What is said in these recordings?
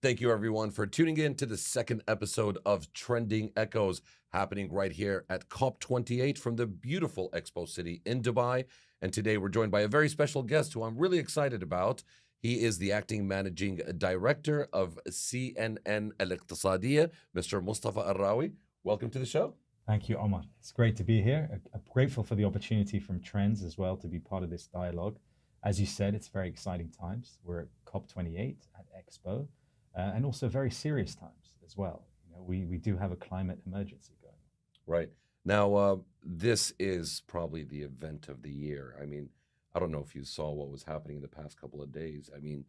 Thank you, everyone, for tuning in to the second episode of Trending Echoes, happening right here at COP28 from the beautiful Expo City in Dubai. And today we're joined by a very special guest who I'm really excited about. He is the acting managing director of CNN Al-Iqtisadiyya, Mr. Mustafa Alrawi. Welcome to the show. Thank you, Omar. It's great to be here. I'm grateful for the opportunity from Trends as well to be part of this dialogue. As you said, it's very exciting times. We're at COP28 at Expo. And also very serious times as well. We do have a climate emergency going. Right. Now, this is probably the event of the year. I mean, I don't know if you saw what was happening in the past couple of days. I mean,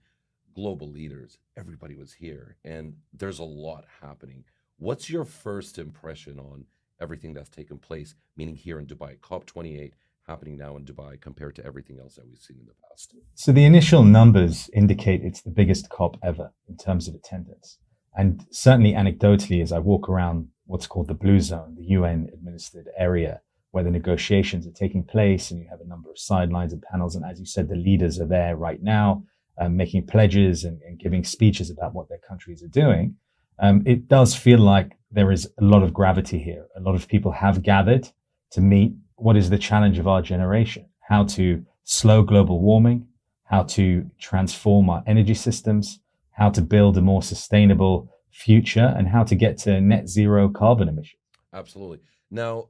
global leaders, everybody was here, and there's a lot happening. What's your first impression on everything that's taken place, meaning here in Dubai, COP28 happening now in Dubai compared to everything else that we've seen in the past? So the initial numbers indicate it's the biggest COP ever in terms of attendance. And certainly anecdotally, as I walk around what's called the Blue Zone, the UN administered area where the negotiations are taking place, and you have a number of sidelines and panels. And as you said, the leaders are there right now, making pledges and giving speeches about what their countries are doing. It does feel like there is a lot of gravity here. A lot of people have gathered to meet what is the challenge of our generation: how to slow global warming, how to transform our energy systems, how to build a more sustainable future, and how to get to net zero carbon emissions. Absolutely. Now,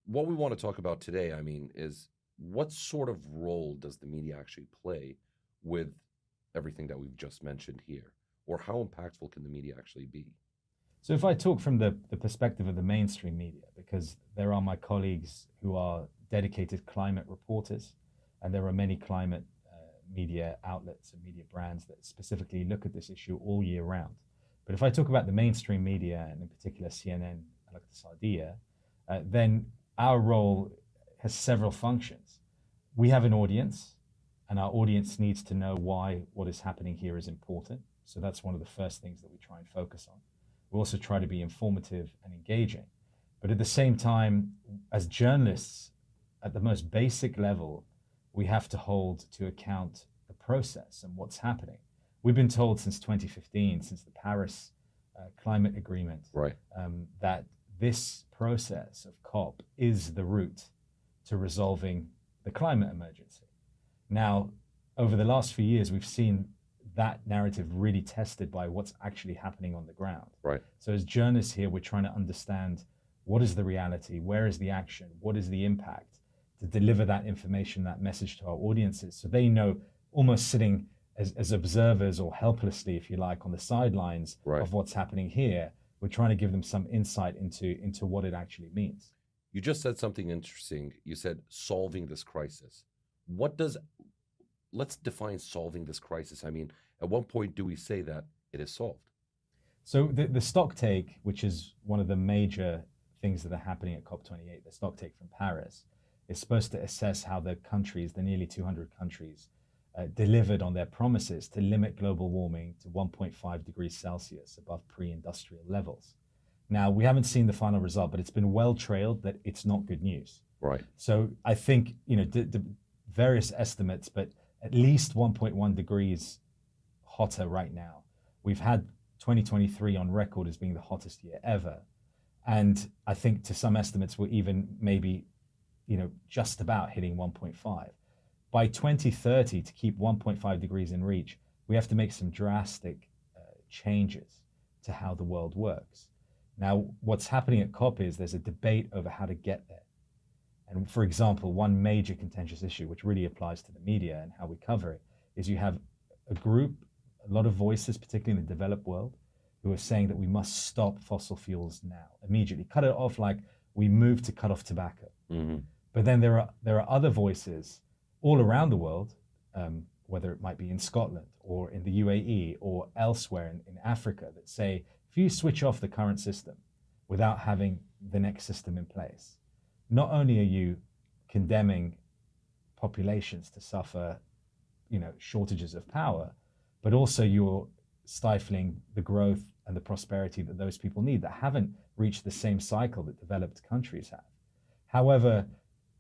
what we want to talk about today, I mean, is what sort of role does the media actually play with everything that we've just mentioned here? Or how impactful can the media actually be? So if I talk from the perspective of the mainstream media, because there are my colleagues who are dedicated climate reporters, and there are many climate media outlets and media brands that specifically look at this issue all year round. But if I talk about the mainstream media, and in particular CNN Al-Iqtisadiyya, then our role has several functions. We have an audience, and our audience needs to know why what is happening here is important. So that's one of the first things that we try and focus on. We also try to be informative and engaging. But at the same time, as journalists, at the most basic level, we have to hold to account the process and what's happening. We've been told since 2015, since the Paris Climate Agreement, Right. That this process of COP is the route to resolving the climate emergency. Now, over the last few years, we've seen that narrative really tested by what's actually happening on the ground. Right. So as journalists here, we're trying to understand what is the reality, where is the action, what is the impact, to deliver that information, that message to our audiences, so they know, almost sitting as observers or helplessly, if you like, on the sidelines Right. of what's happening here. We're trying to give them some insight into what it actually means. You just said something interesting. You said solving this crisis. Let's define solving this crisis. I mean, at one point do we say that it is solved? So the stock take, which is one of the major things that are happening at COP28, the stock take from Paris, is supposed to assess how the countries, the nearly 200 countries, delivered on their promises to limit global warming to 1.5 degrees Celsius above pre-industrial levels. Now, we haven't seen the final result, but it's been well trailed that it's not good news. Right. So I think, the various estimates, but at least 1.1 degrees hotter right now. We've had 2023 on record as being the hottest year ever. And I think to some estimates, we're even maybe, just about hitting 1.5. By 2030, to keep 1.5 degrees in reach, we have to make some drastic changes to how the world works. Now, what's happening at COP is there's a debate over how to get there. And for example, one major contentious issue, which really applies to the media and how we cover it, is you have a group, a lot of voices, particularly in the developed world, who are saying that we must stop fossil fuels now, immediately, cut it off like we moved to cut off tobacco. Mm-hmm. But then there are other voices all around the world, whether it might be in Scotland or in the UAE or elsewhere in Africa, that say, if you switch off the current system without having the next system in place, not only are you condemning populations to suffer, shortages of power, but also you're stifling the growth and the prosperity that those people need that haven't reached the same cycle that developed countries have. However,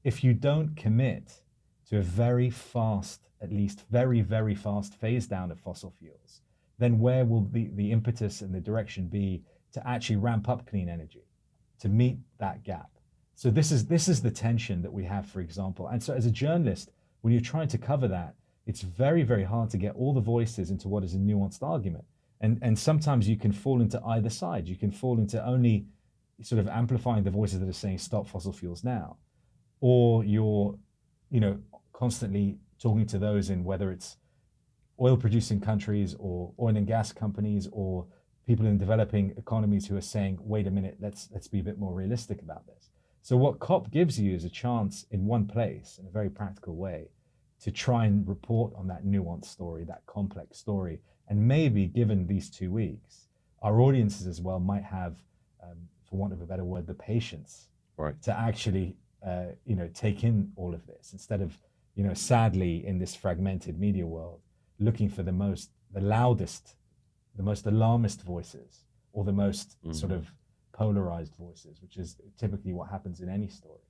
if you don't commit to a very fast, at least very, very fast phase down of fossil fuels, then where will the impetus and the direction be to actually ramp up clean energy to meet that gap? So this is the tension that we have, for example. And so as a journalist, when you're trying to cover that, it's very, very hard to get all the voices into what is a nuanced argument. And sometimes you can fall into either side. You can fall into only sort of amplifying the voices that are saying stop fossil fuels now, or you're, constantly talking to those in whether it's oil producing countries or oil and gas companies or people in developing economies who are saying, wait a minute, let's be a bit more realistic about this. So what COP gives you is a chance in one place, in a very practical way, to try and report on that nuanced story, that complex story. And maybe given these 2 weeks, our audiences as well might have, for want of a better word, the patience to actually, take in all of this instead of, sadly in this fragmented media world, looking for the loudest, the most alarmist voices or the most sort of polarized voices, which is typically what happens in any story.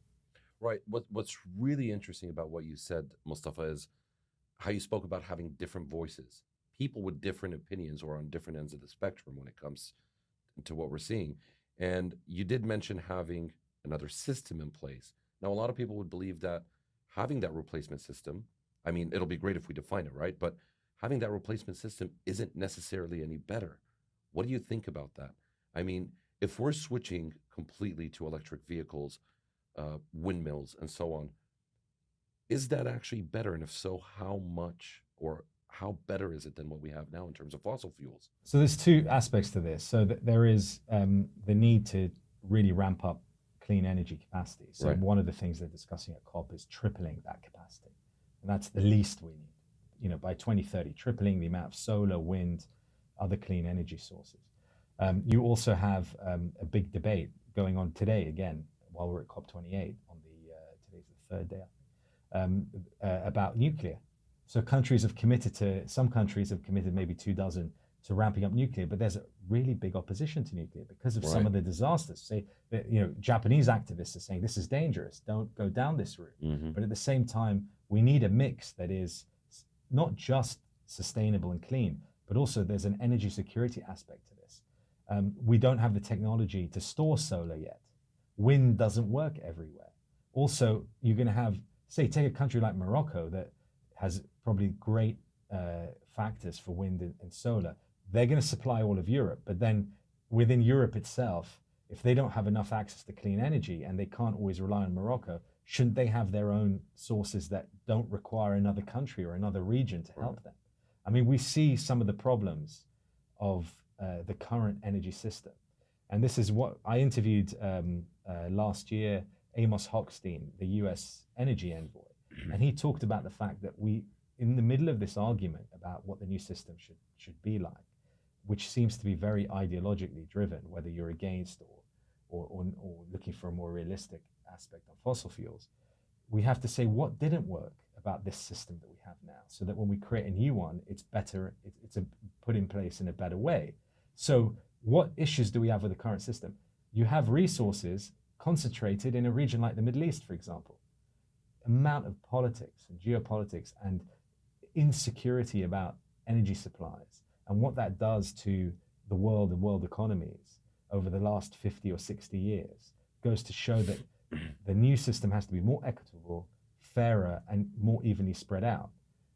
Right. What's really interesting about what you said, Mustafa, is how you spoke about having different voices. People with different opinions or on different ends of the spectrum when it comes to what we're seeing. And you did mention having another system in place. Now, a lot of people would believe that having that replacement system, I mean, it'll be great if we define it, right? But having that replacement system isn't necessarily any better. What do you think about that? I mean, if we're switching completely to electric vehicles, windmills, and so on, is that actually better? And if so, how much or how better is it than what we have now in terms of fossil fuels? So there's two aspects to this. So there is the need to really ramp up clean energy capacity. So one of the things they're discussing at COP is tripling that capacity. And that's the least we need. By 2030, tripling the amount of solar, wind, other clean energy sources. You also have a big debate going on today, again, while we're at COP28, today's the third day, I think, about nuclear. So some countries have committed maybe 24 to ramping up nuclear, but there's a really big opposition to nuclear because of some of the disasters. Say, Japanese activists are saying this is dangerous, don't go down this route. But at the same time, we need a mix that is not just sustainable and clean, but also there's an energy security aspect to this. We don't have the technology to store solar yet. Wind doesn't work everywhere. Also, you're going to have, say, take a country like Morocco that has probably great factors for wind and solar. They're going to supply all of Europe, but then within Europe itself, if they don't have enough access to clean energy and they can't always rely on Morocco, shouldn't they have their own sources that don't require another country or another region to help them? I mean, we see some of the problems of the current energy system. And this is what I interviewed last year, Amos Hochstein, the US energy envoy. And he talked about the fact that in the middle of this argument about what the new system should be like, which seems to be very ideologically driven, whether you're against or looking for a more realistic aspect on fossil fuels, we have to say what didn't work about this system that we have now, so that when we create a new one, it's better, it's put in place in a better way. So what issues do we have with the current system? You have resources concentrated in a region like the Middle East, for example. Amount of politics and geopolitics and insecurity about energy supplies and what that does to the world and world economies over the last 50 or 60 years goes to show that the new system has to be more equitable, fairer, and more evenly spread out.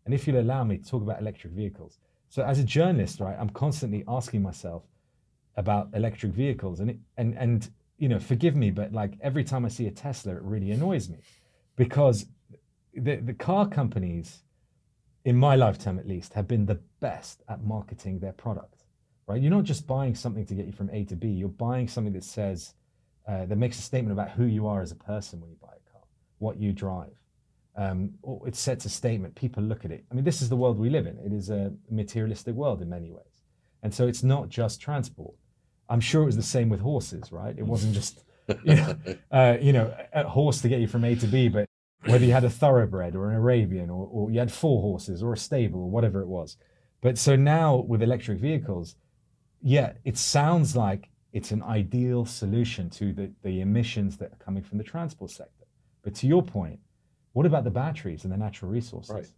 And if you'll allow me to talk about electric vehicles. So as a journalist, right, I'm constantly asking myself about electric vehicles and forgive me, but like every time I see a Tesla, it really annoys me because the car companies, in my lifetime at least, have been the best at marketing their product, right? You're not just buying something to get you from A to B, you're buying something that says, that makes a statement about who you are as a person when you buy a car, what you drive. Or it sets a statement, people look at it. I mean, this is the world we live in. It is a materialistic world in many ways. And so it's not just transport. I'm sure it was the same with horses, right? It wasn't just, a horse to get you from A to B, but whether you had a thoroughbred or an Arabian or you had 4 horses or a stable or whatever it was. But so now with electric vehicles, yeah, it sounds like it's an ideal solution to the emissions that are coming from the transport sector. But to your point, what about the batteries and the natural resources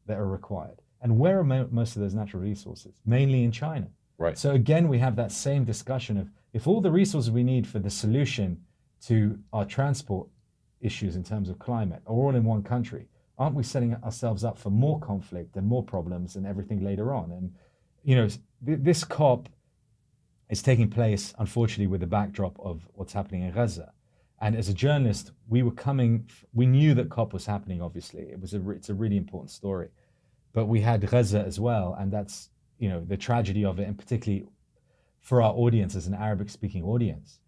that are required? And where are most of those natural resources? Mainly in China. Right. So again, we have that same discussion of if all the resources we need for the solution to our transport issues in terms of climate are all in one country, aren't we setting ourselves up for more conflict and more problems and everything later on? And, you know, this COP is taking place, unfortunately, with the backdrop of what's happening in Gaza. And as a journalist, we knew that COP was happening, obviously. It's a really important story. But we had Gaza as well, and that's, you know, the tragedy of it, and particularly for our audience as an Arabic-speaking audience,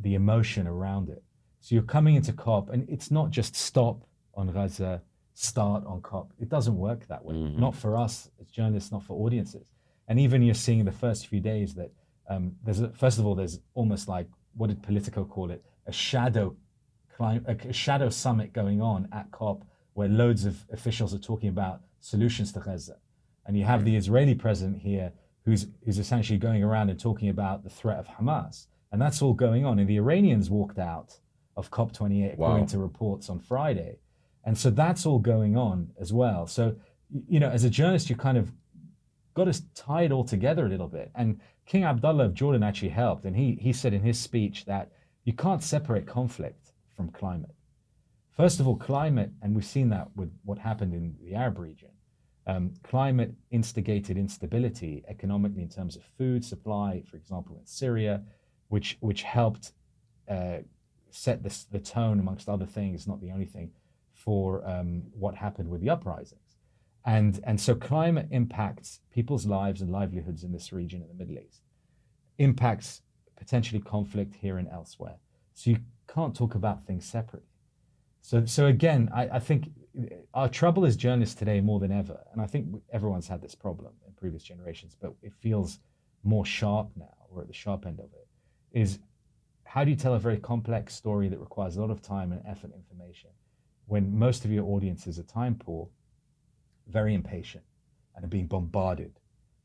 the emotion around it. So you're coming into COP, and it's not just stop on Gaza, start on COP. It doesn't work that way. Mm-hmm. Not for us as journalists, not for audiences. And even you're seeing in the first few days that first of all, there's almost like, what did Politico call it? A shadow summit going on at COP, where loads of officials are talking about solutions to Gaza. And you have the Israeli president here who's essentially going around and talking about the threat of Hamas. And that's all going on. And the Iranians walked out of COP28, according to reports on Friday. And so that's all going on as well. So, you know, as a journalist, you kind of got to tie it all together a little bit. And King Abdullah of Jordan actually helped. And he said in his speech that you can't separate conflict from climate. First of all, climate, and we've seen that with what happened in the Arab region, climate instigated instability economically in terms of food supply, for example, in Syria, which helped set the tone, amongst other things, not the only thing, for what happened with the uprisings. And so climate impacts people's lives and livelihoods in this region in the Middle East, impacts potentially conflict here and elsewhere. So you can't talk about things separately. So again, I think our trouble as journalists today more than ever, and I think everyone's had this problem in previous generations, but it feels more sharp now, we're at the sharp end of it, is how do you tell a very complex story that requires a lot of time and effort and information when most of your audiences are time poor, very impatient, and are being bombarded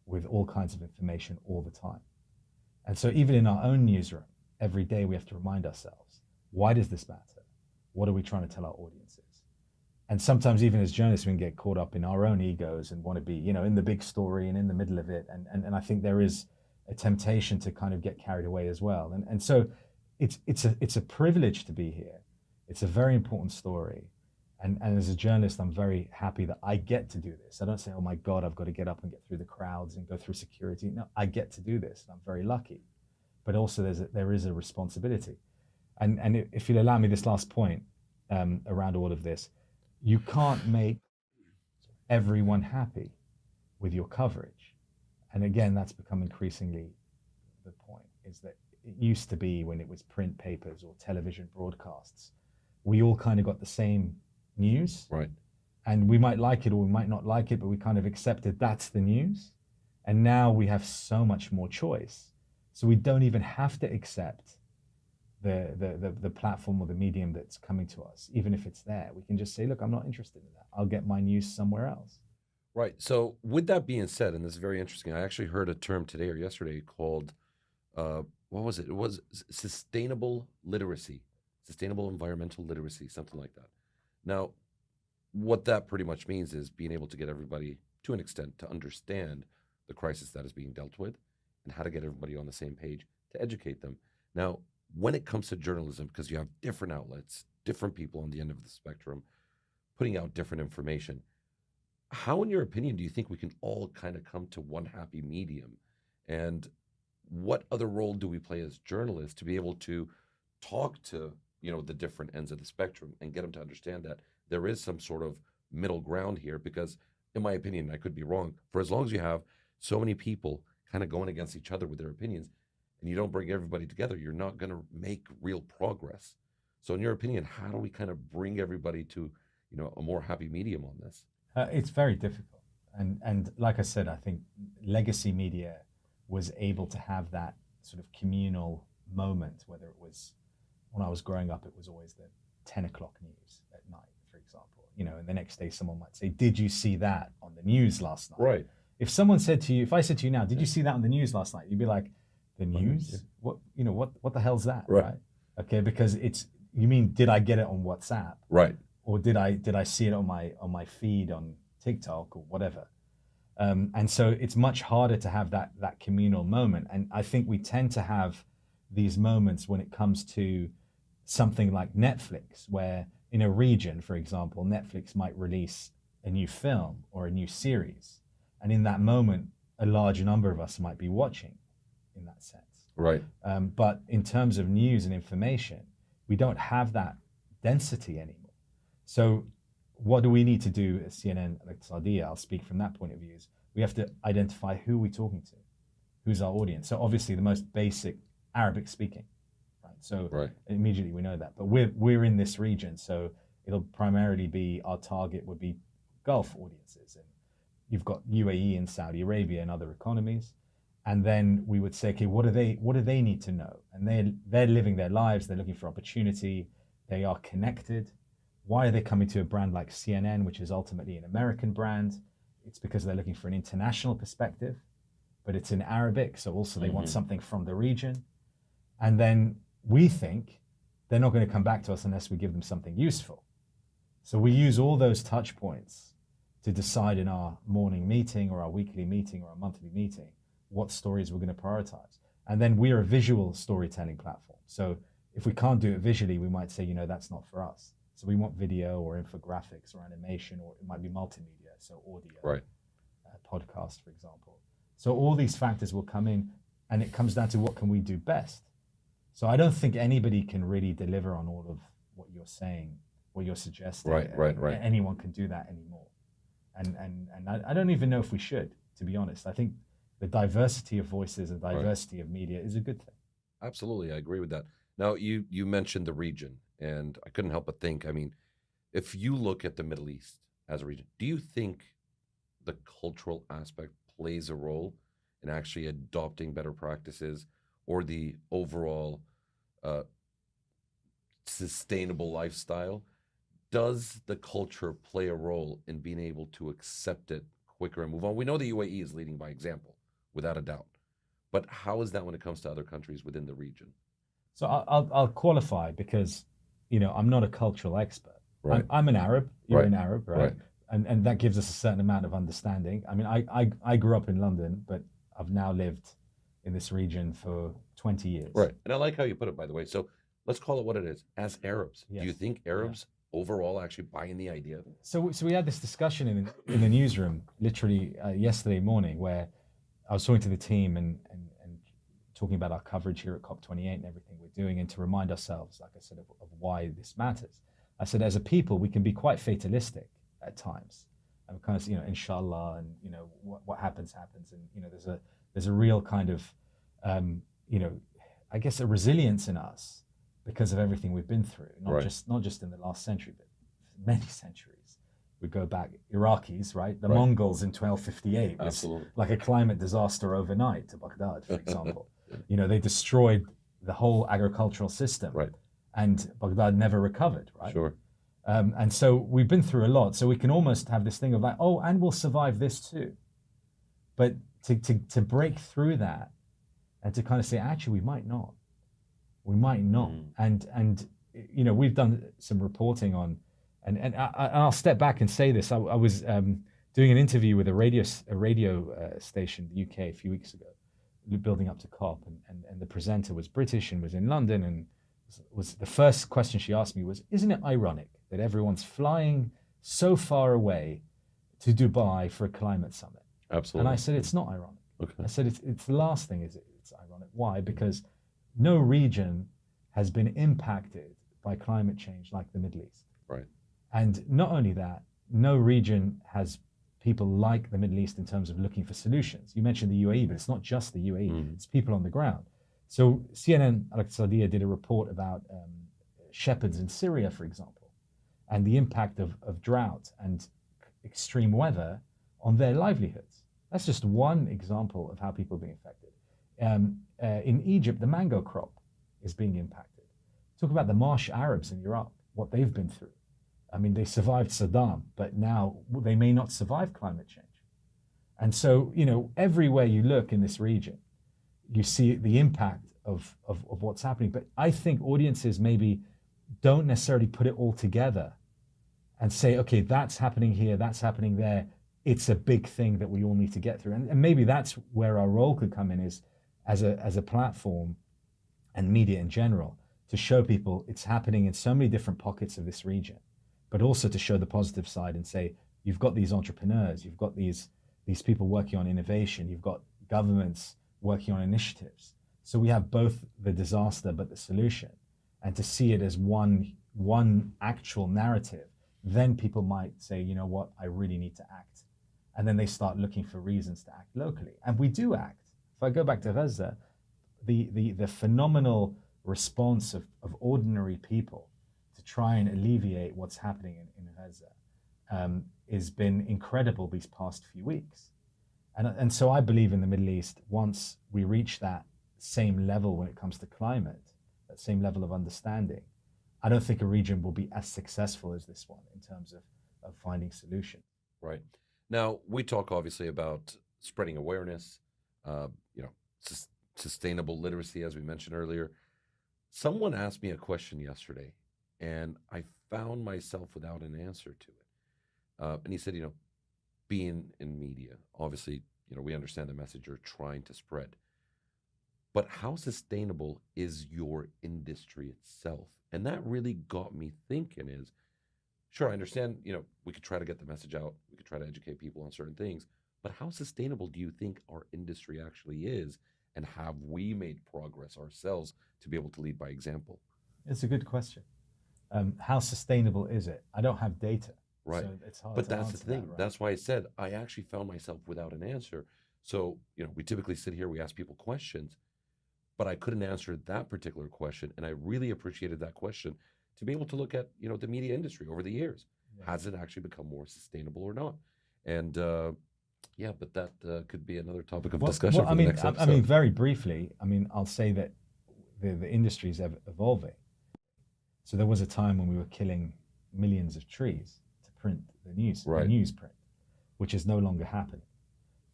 with all kinds of information all the time? And so even in our own newsroom, every day we have to remind ourselves, why does this matter? What are we trying to tell our audiences? And sometimes even as journalists, we can get caught up in our own egos and want to be, you know, in the big story and in the middle of it. And I think there is a temptation to kind of get carried away as well. And so it's a privilege to be here. It's a very important story. And as a journalist, I'm very happy that I get to do this. I don't say, oh my God, I've got to get up and get through the crowds and go through security. No, I get to do this. And I'm very lucky. But also there is a responsibility. And if you'll allow me this last point around all of this, you can't make everyone happy with your coverage. And again, that's become increasingly the point, is that it used to be when it was print papers or television broadcasts, we all kind of got the same news. Right. And we might like it or we might not like it, but we kind of accepted that's the news. And now we have so much more choice. So we don't even have to accept the platform or the medium that's coming to us, even if it's there. We can just say, look, I'm not interested in that. I'll get my news somewhere else. Right. So with that being said, and this is very interesting, I actually heard a term today or yesterday called, what was it? It was sustainable literacy, sustainable environmental literacy, something like that. Now, what that pretty much means is being able to get everybody, to an extent, to understand the crisis that is being dealt with and how to get everybody on the same page to educate them. Now, when it comes to journalism, because you have different outlets, different people on the end of the spectrum, putting out different information, how, in your opinion, do you think we can all kind of come to one happy medium? And what other role do we play as journalists to be able to talk to, you know, the different ends of the spectrum and get them to understand that there is some sort of middle ground here? Because, in my opinion, I could be wrong, for as long as you have so many people kind of going against each other with their opinions, and you don't bring everybody together, you're not going to make real progress. So in your opinion, how do we kind of bring everybody to, you know, a more happy medium on this? It's very difficult. And like I said, I think legacy media was able to have that sort of communal moment, whether it was, when I was growing up, it was always the 10 o'clock news at night, for example. You know, and the next day someone might say, did you see that on the news last night? Right. If someone said to you, if I said to you now, did you see that on the news last night? You'd be like, the news? What, you know, what the hell's that? Right. Okay, because you mean, did I get it on WhatsApp? Right. Or did I see it on my feed on TikTok or whatever? And so it's much harder to have that communal moment. And I think we tend to have these moments when it comes to something like Netflix, where in a region, for example, Netflix might release a new film or a new series. And in that moment, a large number of us might be watching in that sense. Right. But in terms of news and information, we don't have that density anymore. So what do we need to do at CNN Al-Iqtisadiyya? I'll speak from that point of view. Is we have to identify who we're talking to, who's our audience. So obviously the most basic Arabic speaking, right? So immediately we know that. But we're in this region, so it'll primarily be, our target would be Gulf audiences. And you've got UAE and Saudi Arabia and other economies. And then we would say, okay, what do they need to know? And they're living their lives, they're looking for opportunity, they are connected. Why are they coming to a brand like CNN, which is ultimately an American brand? It's because they're looking for an international perspective, but it's in Arabic, so also they want something from the region. And then we think they're not going to come back to us unless we give them something useful. So we use all those touch points to decide in our morning meeting or our weekly meeting or our monthly meeting what stories we're going to prioritize. And then we are a visual storytelling platform. So if we can't do it visually, we might say, that's not for us. So we want video or infographics or animation, or it might be multimedia, so audio, podcast, for example. So all these factors will come in, and it comes down to what can we do best. So I don't think anybody can really deliver on all of what you're saying, what you're suggesting. Right. Anyone can do that anymore. And I don't even know if we should, to be honest. I think the diversity of voices and diversity of media is a good thing. Absolutely, I agree with that. Now, you mentioned the region, and I couldn't help but think, I mean, if you look at the Middle East as a region, do you think the cultural aspect plays a role in actually adopting better practices, or the overall sustainable lifestyle? Does the culture play a role in being able to accept it quicker and move on? We know the UAE is leading by example, without a doubt. But how is that when it comes to other countries within the region? So I'll qualify, because I'm not a cultural expert. Right. I'm an Arab. You're an Arab, right? Right. And that gives us a certain amount of understanding. I mean, I grew up in London, but I've now lived in this region for 20 years. Right. And I like how you put it, by the way. So let's call it what it is. As Arabs, Yes. do you think Arabs overall actually buy in the idea? So we had this discussion in the newsroom literally yesterday morning, where I was talking to the team and talking about our coverage here at COP28 and everything we're doing, and to remind ourselves, like I said, of why this matters. I said, as a people, we can be quite fatalistic at times, and kind of, inshallah, and what happens, and there's a real kind of I guess a resilience in us because of everything we've been through, not just in the last century, but many centuries. We go back, Iraqis, right? The Mongols in 1258 was like a climate disaster overnight to Baghdad, for example. They destroyed the whole agricultural system, and Baghdad never recovered, right? Sure. And so we've been through a lot. So we can almost have this thing of like, oh, and we'll survive this too. But to break through that and to kind of say, actually, we might not. We might not. And we've done some reporting on, and I'll step back and say this. I was doing an interview with a radio station in the UK a few weeks ago, building up to COP, and the presenter was British and was in London, and was the first question she asked me was, isn't it ironic that everyone's flying so far away to Dubai for a climate summit? Absolutely. And I said, it's not ironic. Okay. I said, it's the last thing, it's ironic. Why? Because no region has been impacted by climate change like the Middle East. Right. And not only that, no region has people like the Middle East in terms of looking for solutions. You mentioned the UAE, but it's not just the UAE, it's people on the ground. So CNN Al-Iqtisadiyya did a report about shepherds in Syria, for example, and the impact of drought and extreme weather on their livelihoods. That's just one example of how people are being affected. In Egypt, the mango crop is being impacted. Talk about the marsh Arabs in Iraq, what they've been through. I mean, they survived Saddam, but now they may not survive climate change. And so, everywhere you look in this region, you see the impact of what's happening. But I think audiences maybe don't necessarily put it all together and say, okay, that's happening here, that's happening there. it's a big thing that we all need to get through. And maybe that's where our role could come in, is as a platform and media in general, to show people it's happening in so many different pockets of this region, but also to show the positive side and say, you've got these entrepreneurs, you've got these people working on innovation, you've got governments working on initiatives. So we have both the disaster but the solution, and to see it as one actual narrative, then people might say, you know what, I really need to act. And then they start looking for reasons to act locally. And we do act. If I go back to Gaza, the phenomenal response of ordinary people to try and alleviate what's happening in Gaza has been incredible these past few weeks. And so I believe in the Middle East, once we reach that same level when it comes to climate, that same level of understanding, I don't think a region will be as successful as this one in terms of finding solutions. Right. Now, we talk obviously about spreading awareness, you know, sustainable literacy, as we mentioned earlier. Someone asked me a question yesterday, and I found myself without an answer to it. And he said, you know, being in media, obviously, you know, we understand the message you're trying to spread. But how sustainable is your industry itself? And that really got me thinking is, sure, I understand, you know, we could try to get the message out, we could try to educate people on certain things, but how sustainable do you think our industry actually is? And have we made progress ourselves to be able to lead by example? It's a good question. How sustainable is it? I don't have data. Right. So it's hard But to that's the answer thing. that, right? That's why I said I actually found myself without an answer. So, you know, we typically sit here, we ask people questions, but I couldn't answer that particular question. And I really appreciated that question to be able to look at, you know, the media industry over the years. Yeah. Has it actually become more sustainable or not? And yeah, but that could be another topic of discussion for the next episode. I mean, very briefly, I mean, I'll say that the industry is evolving. So there was a time when we were killing millions of trees to print the Right. newsprint, which is no longer happening.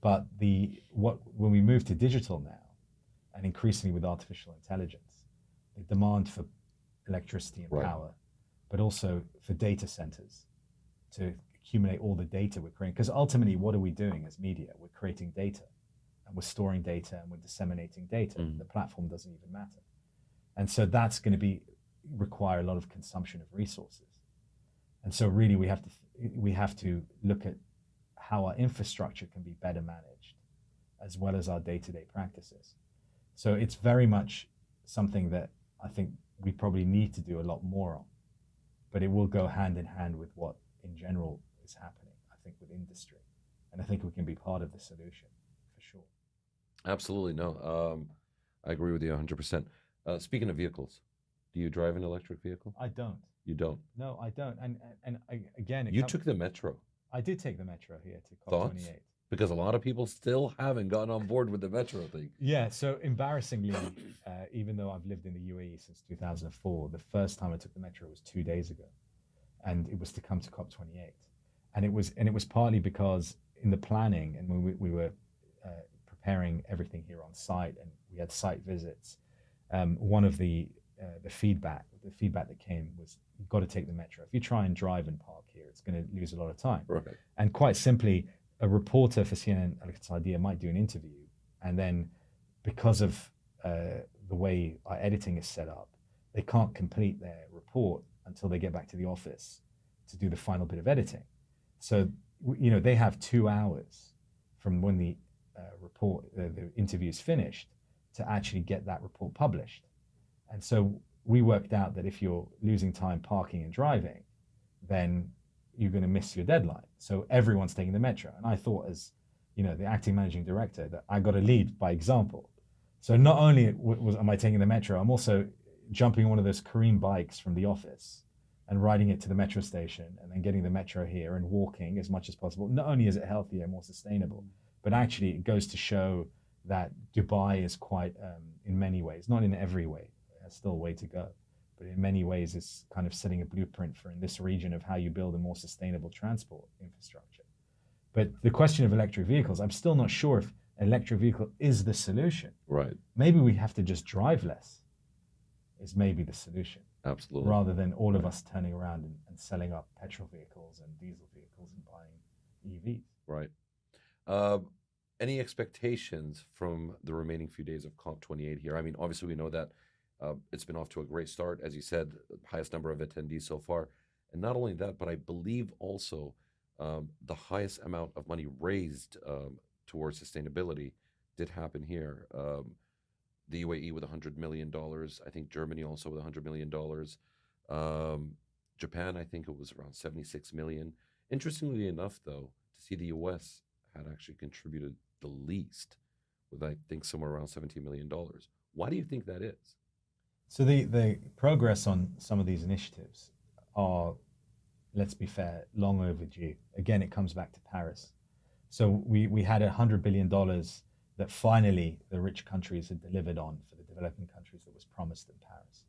But when we move to digital now, and increasingly with artificial intelligence, the demand for electricity and Right. power, but also for data centers to accumulate all the data we're creating. Because ultimately, what are we doing as media? We're creating data, and we're storing data, and we're disseminating data. Mm. The platform doesn't even matter. And so that's going to require a lot of consumption of resources. And so really we have to look at how our infrastructure can be better managed, as well as our day-to-day practices. So it's very much something that I think we probably need to do a lot more on, but it will go hand in hand with what in general is happening, I think, with industry. And I think we can be part of the solution for sure. Absolutely. No, I agree with you 100%. Speaking of vehicles, do you drive an electric vehicle? I don't. You don't. No, I don't. And again, You took the metro. I did take the metro here to Thoughts? COP28. Because a lot of people still haven't gotten on board with the metro thing. Yeah, so embarrassingly, even though I've lived in the UAE since 2004, the first time I took the metro was 2 days ago, and it was to come to COP28, and it was partly because in the planning and when we were preparing everything here on site, and we had site visits, one of the feedback that came was, you've got to take the metro. If you try and drive and park here, it's going to lose a lot of time. Right. And quite simply, a reporter for CNN Al-Qadsiya might do an interview, and then because of the way our editing is set up, they can't complete their report until they get back to the office to do the final bit of editing. So, you know, they have 2 hours from when the interview is finished to actually get that report published. And so we worked out that if you're losing time parking and driving, then you're going to miss your deadline. So everyone's taking the metro. And I thought, as you know, the acting managing director, that I got to lead by example. So not only am I taking the metro, I'm also jumping on one of those Kareem bikes from the office and riding it to the metro station, and then getting the metro here and walking as much as possible. Not only is it healthier, more sustainable, but actually it goes to show that Dubai is quite, in many ways, not in every way, there's still a way to go, but in many ways is kind of setting a blueprint for in this region of how you build a more sustainable transport infrastructure. But the question of electric vehicles, I'm still not sure if an electric vehicle is the solution. Right. Maybe we have to just drive less, is maybe the solution. Absolutely. Rather than all of us turning around and selling up petrol vehicles and diesel vehicles and buying EVs. Right. Uh, any expectations from the remaining few days of COP28 here? I mean, obviously, we know that it's been off to a great start. As you said, highest number of attendees so far. And not only that, but I believe also the highest amount of money raised towards sustainability did happen here. The UAE with $100 million. I think Germany also with $100 million. Japan, I think it was around 76 million. Interestingly enough, though, to see the US had actually contributed the least, with I think somewhere around $17 million. Why do you think that is? So the progress on some of these initiatives are, let's be fair, long overdue. Again, it comes back to Paris. So we had $100 billion that finally the rich countries had delivered on for the developing countries that was promised in Paris.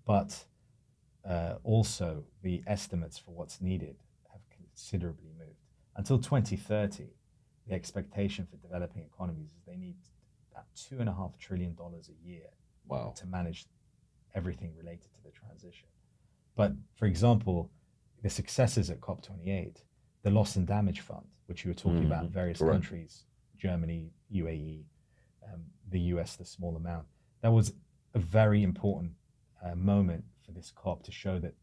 But also the estimates for what's needed have considerably moved. Until 2030, the expectation for developing economies is they need about $2.5 trillion a year Wow. to manage everything related to the transition. But for example, the successes at COP28, the loss and damage fund, which you were talking about, various Correct. countries, Germany, UAE, the US, the small amount, that was a very important moment for this COP to show that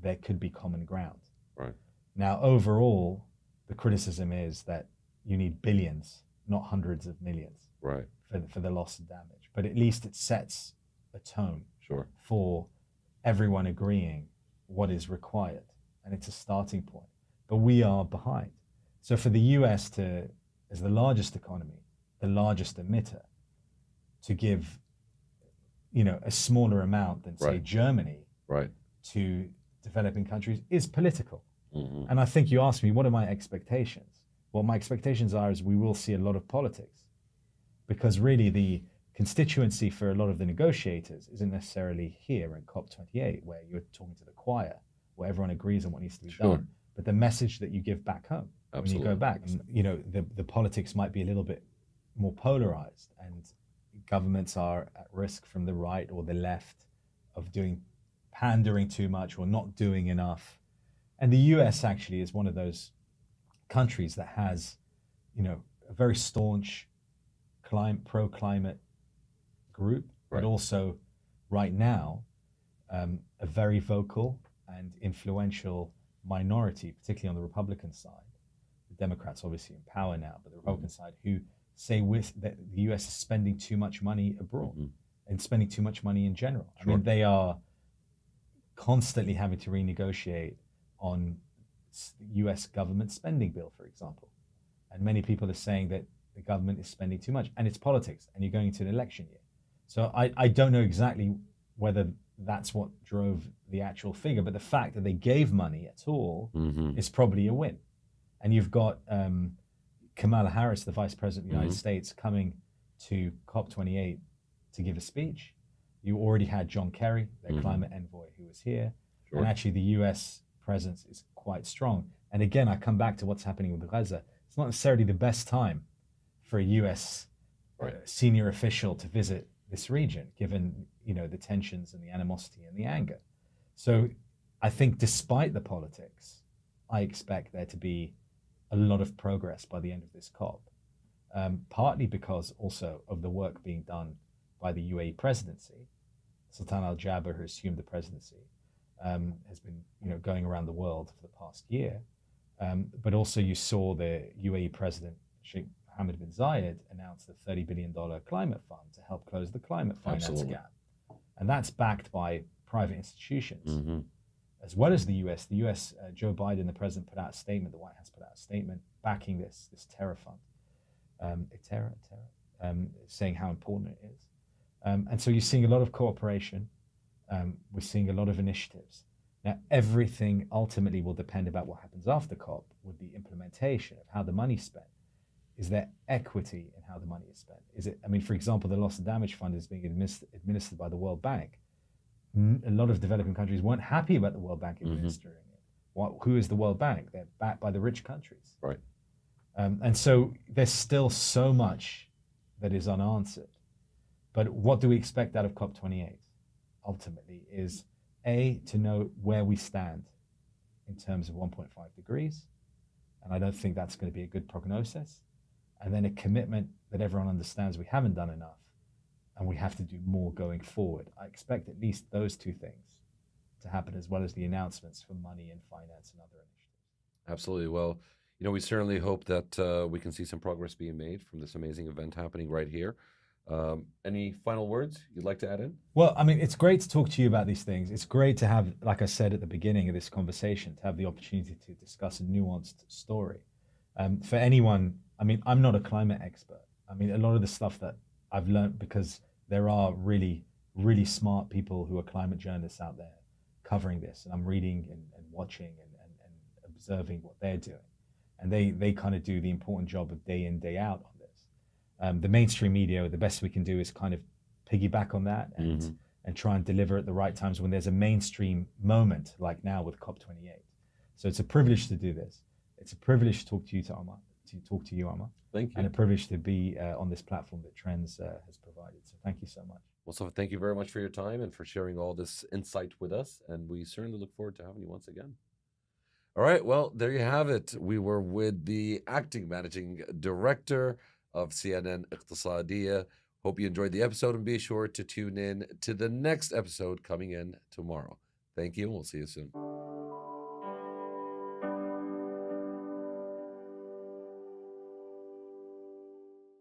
there could be common ground. Right. Now, overall, the criticism is that you need billions, not hundreds of millions, Right. for the loss and damage. But at least it sets a tone Sure. for everyone agreeing what is required, and it's a starting point. But we are behind. So for the US to, as the largest economy, the largest emitter, to give, a smaller amount than say Right. Germany Right. to developing countries is political. Hmm. And I think you asked me, what are my expectations? Well, my expectations are is we will see a lot of politics, because really the constituency for a lot of the negotiators isn't necessarily here at COP28, where you're talking to the choir, where everyone agrees on what needs to be Sure. done, but the message that you give back home when you Absolutely. go back. And, the politics might be a little bit more polarized, and governments are at risk from the right or the left of pandering too much or not doing enough. And the US actually is one of those countries that has, a very staunch pro-climate group, Right. but also right now a very vocal and influential minority, particularly on the Republican side. The Democrats obviously in power now, but the Republican side, who say that the US is spending too much money abroad and spending too much money in general. I mean, they are constantly having to renegotiate on US government spending bill, for example. And many people are saying that the government is spending too much, and it's politics, and you're going into an election year. So I don't know exactly whether that's what drove the actual figure, but the fact that they gave money at all is probably a win. And you've got Kamala Harris, the Vice President of the United States, coming to COP28 to give a speech. You already had John Kerry, their climate envoy, who was here. Sure. And actually the US presence is quite strong. And again, I come back to what's happening with Gaza. It's not necessarily the best time for a US senior official to visit this region, given the tensions and the animosity and the anger. So I think despite the politics, I expect there to be a lot of progress by the end of this COP, partly because also of the work being done by the UAE presidency. Sultan Al Jaber, who assumed the presidency, has been going around the world for the past year. But also you saw the UAE president, Sheikh Mohammed bin Zayed, announce the $30 billion climate fund to help close the climate finance gap. And that's backed by private institutions, as well as the US. The US, Joe Biden, the president, put out a statement, the White House put out a statement backing this terror fund, saying how important it is. And so you're seeing a lot of cooperation. We're seeing a lot of initiatives. Now, everything ultimately will depend about what happens after COP with the implementation of how the money's spent. Is there equity in how the money is spent? For example, the loss and damage fund is being administered by the World Bank. A lot of developing countries weren't happy about the World Bank administering it. Who is the World Bank? They're backed by the rich countries. Right. And so there's still so much that is unanswered. But what do we expect out of COP28? Ultimately is to know where we stand in terms of 1.5 degrees, And I don't think that's going to be a good prognosis. And then a commitment that everyone understands we haven't done enough and we have to do more going forward. I expect at least those two things to happen, as well as the announcements for money and finance and other initiatives. Absolutely. Well, we certainly hope that we can see some progress being made from this amazing event happening right here. Any final words you'd like to add in? Well, I mean, it's great to talk to you about these things. It's great to have, like I said at the beginning of this conversation, to have the opportunity to discuss a nuanced story. For anyone, I mean, I'm not a climate expert. I mean, a lot of the stuff that I've learned, because there are really, really smart people who are climate journalists out there covering this, and I'm reading and watching and observing what they're doing. And they kind of do the important job of day in, day out on this. The mainstream media, the best we can do is kind of piggyback on that and try and deliver at the right times when there's a mainstream moment, like now with COP28. So it's a privilege to do this. It's a privilege to talk to you, Amar. Thank you. And a privilege to be on this platform that Trends has provided. So thank you so much. Mustafa, thank you very much for your time and for sharing all this insight with us. And we certainly look forward to having you once again. All right. Well, there you have it. We were with the acting managing director of CNN Iqtisadiya. Hope you enjoyed the episode, and be sure to tune in to the next episode coming in tomorrow. Thank you, and we'll see you soon.